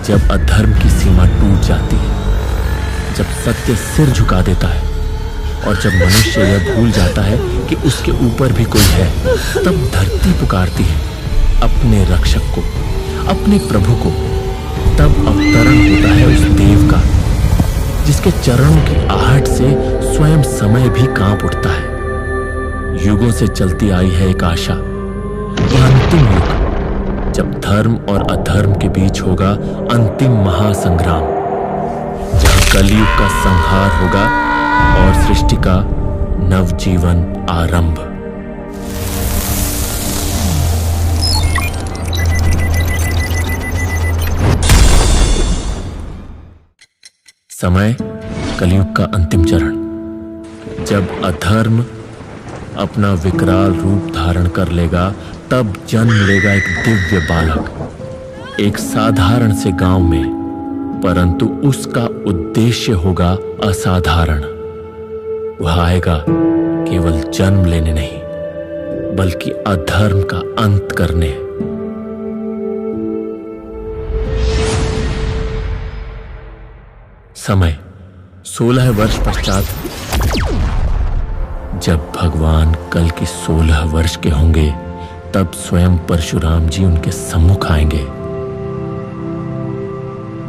जब अधर्म की सीमा टूट जाती है, जब सत्य सिर झुका देता है और जब मनुष्य यह भूल जाता है कि उसके ऊपर भी कोई है, तब धरती पुकारती है अपने रक्षक को, अपने प्रभु को। तब अवतरण होता है उस देव का जिसके चरणों की आहट से स्वयं समय भी कांप उठता है। युगों से चलती आई है एक आशा, वह अंतिम युग जब धर्म और अधर्म के बीच होगा अंतिम महासंग्राम, जहां कलयुग का संहार होगा और सृष्टि का नवजीवन आरंभ। समय कलयुग का अंतिम चरण, जब अधर्म अपना विकराल रूप धारण कर लेगा, तब जन्म लेगा एक दिव्य बालक, एक साधारण से गांव में, परंतु उसका उद्देश्य होगा असाधारण। वह आएगा केवल जन्म लेने नहीं, बल्कि अधर्म का अंत करने। समय 16 वर्ष पश्चात, जब भगवान कल के 16 वर्ष के होंगे, तब स्वयं परशुराम जी उनके सम्मुख आएंगे।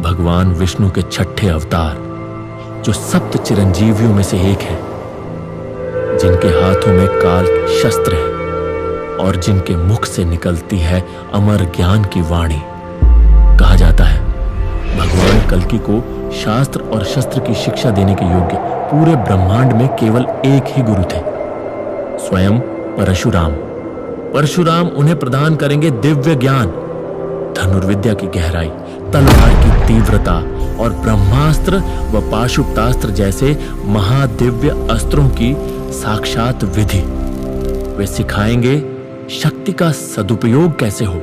भगवान विष्णु के छठे अवतार, जो सप्त चिरंजीवियों में से एक है, जिनके हाथों में काल के शस्त्र है और जिनके मुख से निकलती है अमर ज्ञान की वाणी। कहा जाता है भगवान कल्कि को शास्त्र और शस्त्र की शिक्षा देने के योग्य पूरे ब्रह्मांड में केवल एक ही गुरु थे, स्वयं परशुराम। परशुराम उन्हें प्रदान करेंगे दिव्य ज्ञान, धनुर्विद्या की गहराई, तलवार की तीव्रता और ब्रह्मास्त्र व पाशुपतास्त्र जैसे महादिव्य अस्त्रों की साक्षात विधि। वे सिखाएंगे शक्ति का सदुपयोग कैसे हो,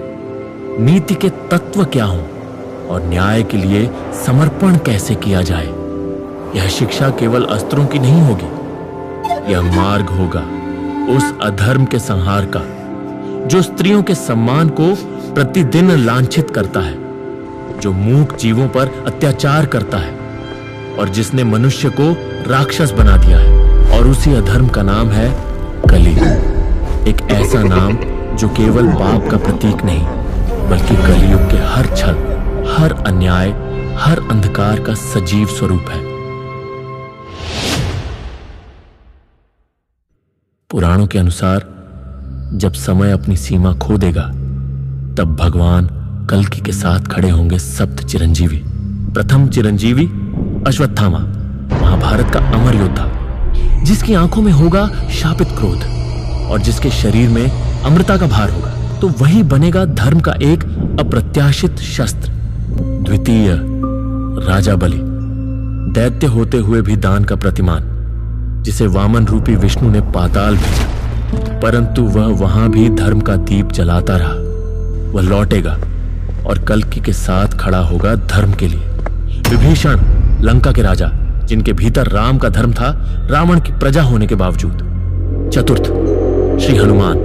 नीति के तत्व क्या हो और न्याय के लिए समर्पण कैसे किया जाए। यह शिक्षा केवल अस्त्रों की नहीं होगी, यह मार्ग होगा उस अधर्म के संहार का जो स्त्रियों के सम्मान को प्रतिदिन लांछित करता है, जो मूक जीवों पर अत्याचार करता है और जिसने मनुष्य को राक्षस बना दिया है। और उसी अधर्म का नाम है कली, एक ऐसा नाम जो केवल पाप का प्रतीक नहीं, बल्कि कलियुग के हर छल, हर अन्याय, हर अंधकार का सजीव स्वरूप है। पुराणों के अनुसार जब समय अपनी सीमा खो देगा, तब भगवान कल्कि के साथ खड़े होंगे सप्त चिरंजीवी। प्रथम चिरंजीवी अश्वत्थामा, महाभारत का अमर योद्धा, जिसकी आंखों में होगा शापित क्रोध और जिसके शरीर में अमृता का भार होगा, तो वही बनेगा धर्म का एक अप्रत्याशित शस्त्र। द्वितीय राजा बलि, दैत्य होते हुए भी दान का प्रतिमान, जिसे वामन रूपी विष्णु ने पाताल भेजा, परंतु वह वहां भी धर्म का दीप जलाता रहा। वह लौटेगा और कल्कि के साथ खड़ा होगा धर्म के लिए। विभीषण, लंका के राजा, जिनके भीतर राम का धर्म था, रावण की प्रजा होने के बावजूद। चतुर्थ श्री हनुमान,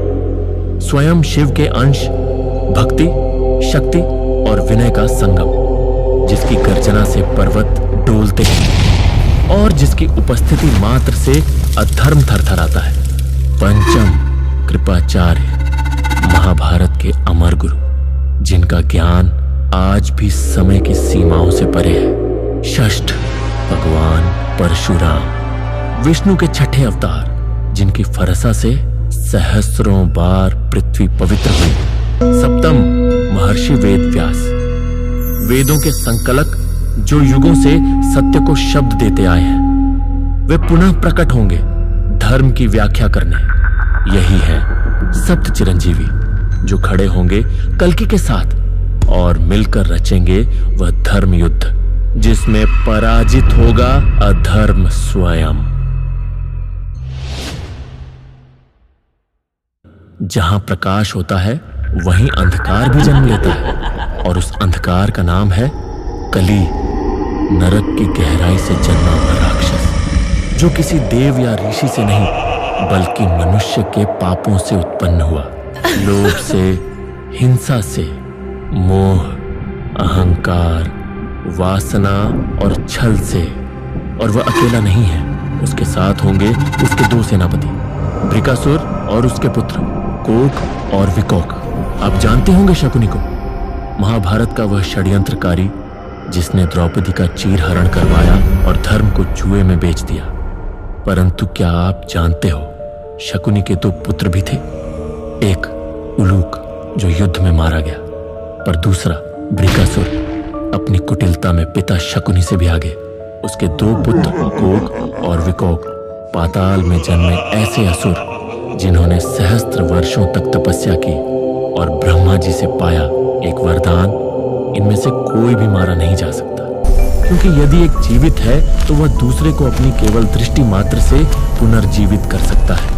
स्वयं शिव के अंश, भक्ति, शक्ति और विनय का संगम, जिसकी गर्जना से पर्वत डोलते हैं और जिसकी उपस्थिति मात्र से अधर्म थरथराता है। पंचम कृपाचार्य, महाभारत के अमर गुरु, जिनका ज्ञान आज भी समय की सीमाओं से परे है। षष्ठ भगवान परशुराम, विष्णु के छठे अवतार, जिनकी फरसा से सहस्रों बार पृथ्वी पवित्र हुई। सप्तम महर्षि वेद व्यास, वेदों के संकलक, जो युगों से सत्य को शब्द देते आए हैं। वे पुनः प्रकट होंगे धर्म की व्याख्या करने। यही है सप्त चिरंजीवी, जो खड़े होंगे कल्कि के साथ और मिलकर रचेंगे वह धर्म युद्ध, जिसमें पराजित होगा अधर्म स्वयं। जहां प्रकाश होता है, वहीं अंधकार भी जन्म लेता है, और उस अंधकार का नाम है कली, नरक की गहराई से जन्मा हुआ राक्षस, जो किसी देव या ऋषि से नहीं, बल्कि मनुष्य के पापों से उत्पन्न हुआ। लोभ से, हिंसा से, मोह, अहंकार, वासना और छल से। और वह अकेला नहीं है, उसके साथ होंगे उसके दो सेनापति, बृकासुर और उसके पुत्र कोक और विकोक। आप जानते होंगे शकुनी को, महाभारत का वह षड्यंत्रकारी जिसने द्रौपदी का चीरहरण करवाया और धर्म को जुए में बेच दिया। परंतु क्या आप जानते हो, शकुनी के दो पुत्र भी थे। एक उलूक जो युद्ध में मारा गया, पर दूसरा बृकासुर अपनी कुटिलता में पिता शकुनी से भी आगे। उसके दो पुत्र कोक और विकोक पाताल में जन्मे ऐसे असुर जिन्होंने सहस्त्र वर्षों तक तपस्या की और ब्रह्मा जी से पाया एक वरदान, इनमें से कोई भी मारा नहीं जा सकता, क्योंकि यदि एक जीवित है तो वह दूसरे को अपनी केवल दृष्टि मात्र से पुनर्जीवित कर सकता है।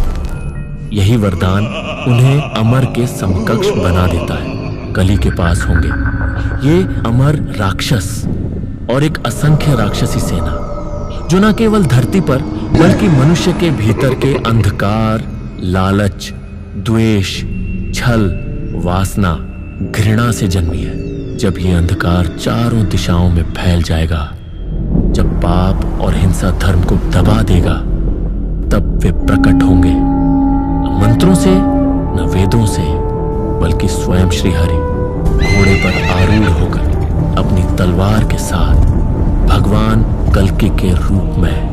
यही वरदान उन्हें अमर के समकक्ष बना देता है। कली के पास होंगे ये अमर राक्षस और एक असंख्य राक्षसी सेना, जो न केवल धरती पर बल्कि मनुष्य के भीतर के अंधकार, लालच, द्वेष, छल, वासना, घृणा से जन्मी है। जब ये अंधकार चारों दिशाओं में फैल जाएगा, जब पाप और हिंसा धर्म को दबा देगा, तब वे प्रकट होंगे, न मंत्रों से न वेदों से, बल्कि स्वयं श्री हरि घोड़े पर आरूढ़ होकर अपनी तलवार के साथ भगवान कल्कि के रूप में।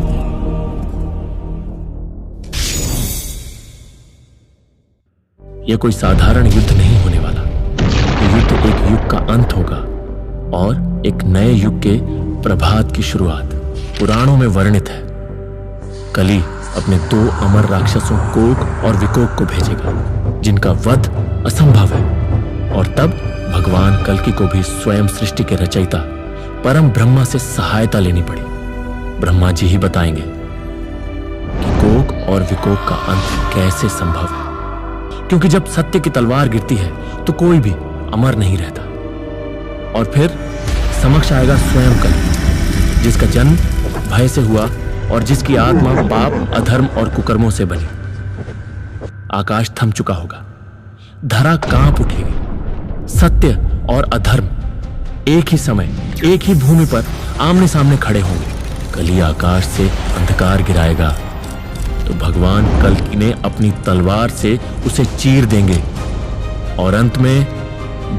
यह कोई साधारण युद्ध नहीं होने वाला। यह युद्ध एक युग का अंत होगा और एक नए युग के प्रभात की शुरुआत। पुराणों में वर्णित है, कली अपने दो अमर राक्षसों कोक और विकोक को भेजेगा, जिनका वध असंभव है। और तब भगवान कल्कि को भी स्वयं सृष्टि के रचयिता परम ब्रह्मा से सहायता लेनी पड़ी। ब्रह्मा जी ही बताएंगे कि कोक और विकोक का अंत कैसे संभव है, क्योंकि जब सत्य की तलवार गिरती है तो कोई भी अमर नहीं रहता। और फिर समक्ष आएगा स्वयं कल्कि, जिसका जन्म भय से हुआ और जिसकी आत्मा पाप, अधर्म और कुकर्मों से बनी। आकाश थम चुका होगा, धरा कांप उठेगी, सत्य और अधर्म एक ही समय, एक ही भूमि पर आमने सामने खड़े होंगे। कली आकाश से अंधकार गिराएगा तो भगवान कल्कि ने अपनी तलवार से उसे चीर देंगे और अंत में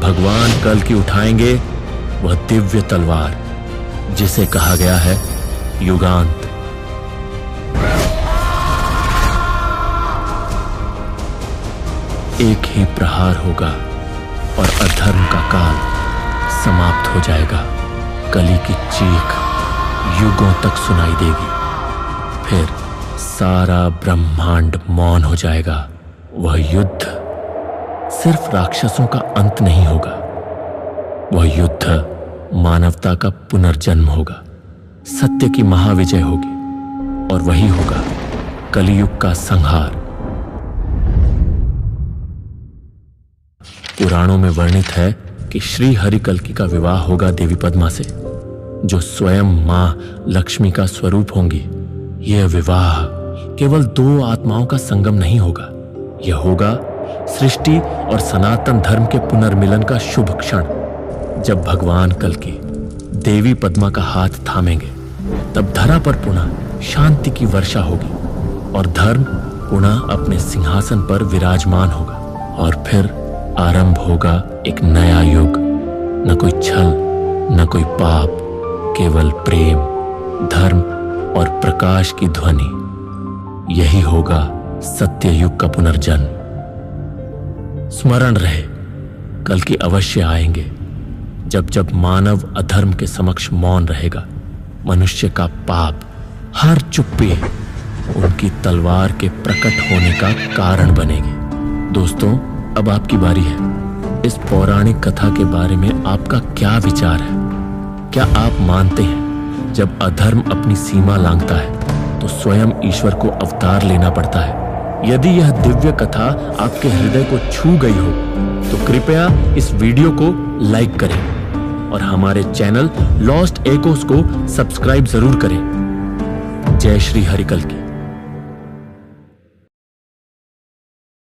भगवान कल्कि उठाएंगे वह दिव्य तलवार, जिसे कहा गया है युगांत। एक ही प्रहार होगा और अधर्म का काल समाप्त हो जाएगा। कली की चीख युगों तक सुनाई देगी। फिर सारा ब्रह्मांड मौन हो जाएगा। वह युद्ध सिर्फ राक्षसों का अंत नहीं होगा, वह युद्ध मानवता का पुनर्जन्म होगा। सत्य की महाविजय होगी और वही होगा कलियुग का संहार। पुराणों में वर्णित है कि श्री हरि कल्कि का विवाह होगा देवी पद्मा से, जो स्वयं मां लक्ष्मी का स्वरूप होंगी। यह विवाह केवल दो आत्माओं का संगम नहीं होगा, यह होगा सृष्टि और सनातन धर्म के पुनर्मिलन का शुभ क्षण। जब भगवान कल्कि देवी पद्मा का हाथ थामेंगे, तब धरा पर पुनः शांति की वर्षा होगी और धर्म पुनः अपने सिंहासन पर विराजमान होगा। और फिर आरंभ होगा एक नया युग, न कोई छल, न कोई पाप, केवल प्रेम, धर्म और प्रकाश की ध्वनि। यही होगा सत्य युग का पुनर्जन्म। स्मरण रहे, कल्कि अवश्य आएंगे। जब जब मानव अधर्म के समक्ष मौन रहेगा, मनुष्य का पाप, हर चुप्पी उनकी तलवार के प्रकट होने का कारण बनेगी। दोस्तों, अब आपकी बारी है। इस पौराणिक कथा के बारे में आपका क्या विचार है? क्या आप मानते हैं जब अधर्म अपनी सीमा लांघता है तो स्वयं ईश्वर को अवतार लेना पड़ता है? यदि यह दिव्य कथा आपके हृदय को छू गई हो तो कृपया इस वीडियो को लाइक करें और हमारे चैनल लॉस्ट एकोस को सब्सक्राइब जरूर करें। जय श्री हरि कल्कि।